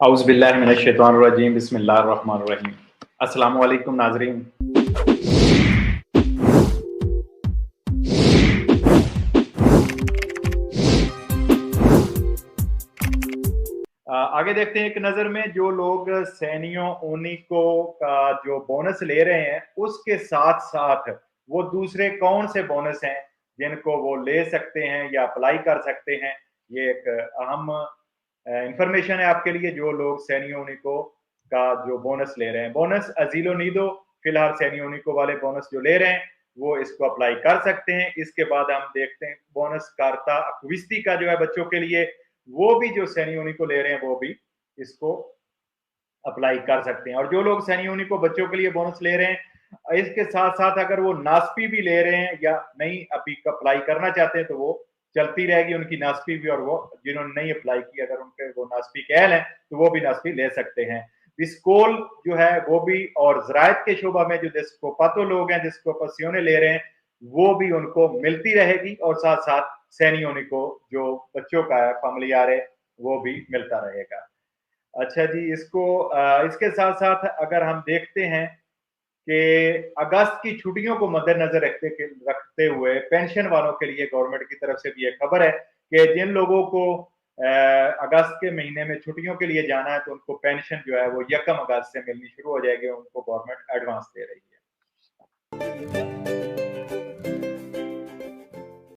औज़ुबिल्लाहि मिनश्शैतानिर्रजीम बिस्मिल्लाहिर्रहमानिर्रहीम। अस्सलामु अलैकुम नाज़रीन। आगे देखते हैं एक नज़र में जो लोग सैनियों ऊनिको का जो बोनस ले रहे हैं, उसके साथ-साथ वो दूसरे कौन से बोनस हैं, जिनको वो ले सकते हैं या अप्लाई कर सकते हैं। ये एक अहम इन्फॉर्मेशन है आपके लिए जो लोग सैनियों ऊनिको का जो बोनस ले रहे हैं। बोनस अज़ीलो नीदो फिलहाल सैनियों ऊनिको वाले बोनस जो ले रहे हैं, वो इसको अप्लाई कर सकते हैं। इसके बाद हम देखते हैं बोनस कार्ता अक्विस्ती का जो है बच्चों के लिए, वो भी जो सैनियों ऊनिको ले रहे हैं, वो भी इसको अप्लाई कर सकते हैं। और जो लोग सैनियों ऊनिको बच्चों के लिए बोनस ले रहे हैं, इसके साथ-साथ अगर वो नास्पी भी ले रहे हैं या नहीं अभी अप्लाई करना चाहते हैं, तो वो चलती रहेगी उनकी नास्पी भी और वो जिन्होंने नहीं अप्लाई की अगर उनके वो नास्पी के अहल हैं, तो वो भी नास्पी ले सकते हैं। विस्कोल जो है वो भी और ज़राअत के शोबा में जो डिस्कोपातो लोग हैं, डिस्कोपासियोने ले रहे हैं, वो भी उनको मिलती रहेगी और साथ-साथ सैनियों ऊनिको जो बच्चों का है, फ़ैमिलियारे वो भी मिलता रहेगा। अच्छा जी, इसके साथ-साथ अगर हम देखते हैं कि अगस्त की छुट्टियों को मद्देनज़र रखते हुए पेंशन वालों के लिए गवर्नमेंट की तरफ से भी एक खबर है कि जिन लोगों को अगस्त के महीने में छुट्टियों के लिए जाना है, तो उनको पेंशन जो है वो 1 अगस्त से मिलनी शुरू हो जाएगी, उनको गवर्नमेंट एडवांस दे रही है।